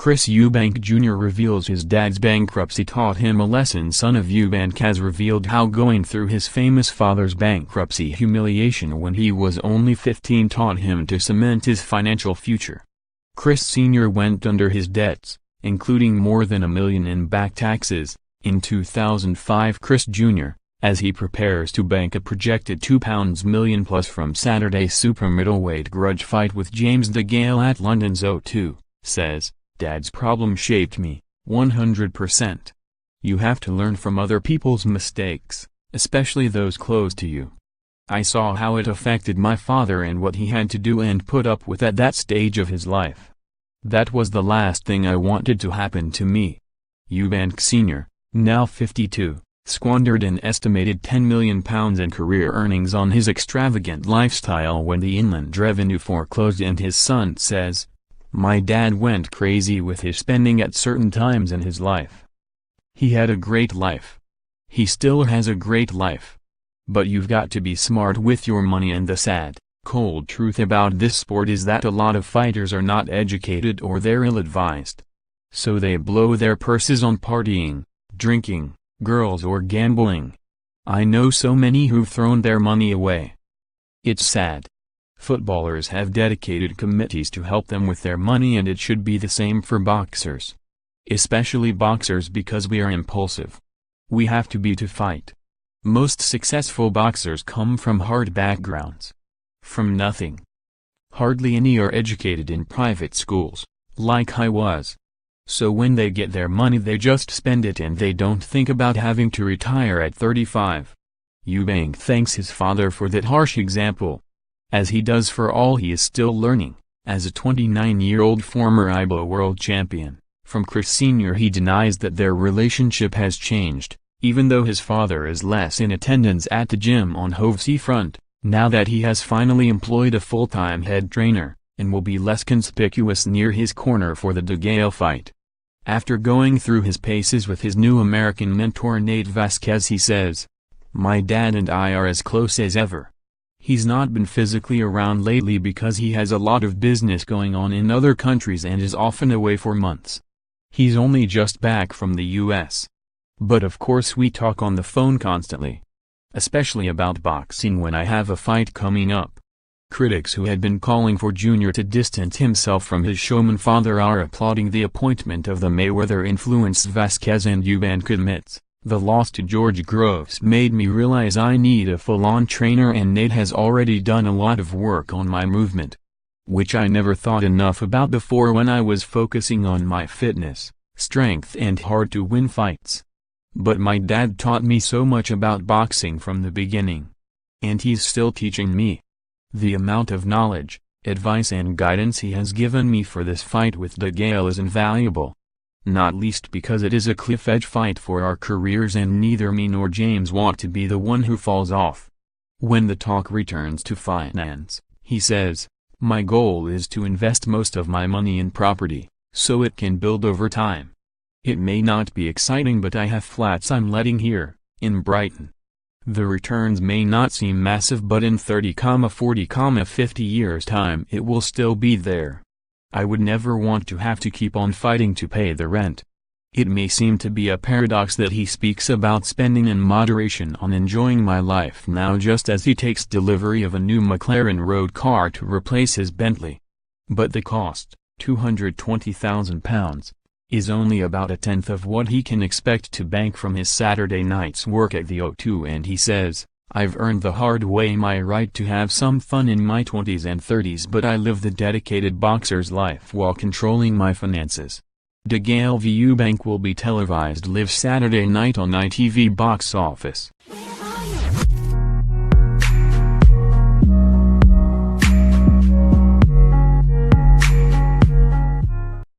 Chris Eubank Jr. reveals his dad's bankruptcy taught him a lesson. Son of Eubank has revealed how going through his famous father's bankruptcy humiliation when he was only 15 taught him to cement his financial future. Chris Sr. went under his debts, including more than $1 million in back taxes, in 2005. Chris Jr., as he prepares to bank a projected £2 million plus from Saturday's super-middleweight grudge fight with James DeGale at London's O2, says, "Dad's problem shaped me, 100%. You have to learn from other people's mistakes, especially those close to you. I saw how it affected my father and what he had to do and put up with at that stage of his life. That was the last thing I wanted to happen to me." Eubank Sr., now 52, squandered an estimated £10 million in career earnings on his extravagant lifestyle when the Inland Revenue foreclosed, and his son says, "My dad went crazy with his spending at certain times in his life. He had a great life. He still has a great life. But you've got to be smart with your money, and the sad, cold truth about this sport is that a lot of fighters are not educated or they're ill-advised. So they blow their purses on partying, drinking, girls, or gambling. I know so many who've thrown their money away. It's sad. Footballers have dedicated committees to help them with their money, and it should be the same for boxers. Especially boxers, because we are impulsive. We have to be to fight. Most successful boxers come from hard backgrounds. From nothing. Hardly any are educated in private schools, like I was. So when they get their money they just spend it and they don't think about having to retire at 35. Eubank thanks his father for that harsh example. As he does for all he is still learning, as a 29-year-old former IBO world champion. From Chris Sr. he denies that their relationship has changed, even though his father is less in attendance at the gym on Hove Seafront, now that he has finally employed a full-time head trainer, and will be less conspicuous near his corner for the DeGale fight. After going through his paces with his new American mentor Nate Vasquez, he says, "My dad and I are as close as ever. He's not been physically around lately because he has a lot of business going on in other countries and is often away for months. He's only just back from the US. But of course we talk on the phone constantly. Especially about boxing when I have a fight coming up." Critics who had been calling for Jr. to distance himself from his showman father are applauding the appointment of the Mayweather-influenced Vasquez, and Eubank admits, "The loss to George Groves made me realize I need a full-on trainer, and Nate has already done a lot of work on my movement. Which I never thought enough about before when I was focusing on my fitness, strength and hard-to-win fights. But my dad taught me so much about boxing from the beginning. And he's still teaching me. The amount of knowledge, advice and guidance he has given me for this fight with DeGale is invaluable. Not least because it is a cliff-edge fight for our careers and neither me nor James want to be the one who falls off." When the talk returns to finance, he says, "My goal is to invest most of my money in property, so it can build over time. It may not be exciting, but I have flats I'm letting here, in Brighton. The returns may not seem massive, but in 30, 40, 50 years' time it will still be there. I would never want to have to keep on fighting to pay the rent." It may seem to be a paradox that he speaks about spending in moderation on enjoying my life now just as he takes delivery of a new McLaren road car to replace his Bentley. But the cost, £220,000, is only about a tenth of what he can expect to bank from his Saturday night's work at the O2, and he says, "I've earned the hard way my right to have some fun in my 20s and 30s, but I live the dedicated boxer's life while controlling my finances." DeGale v Eubank will be televised live Saturday night on ITV Box Office.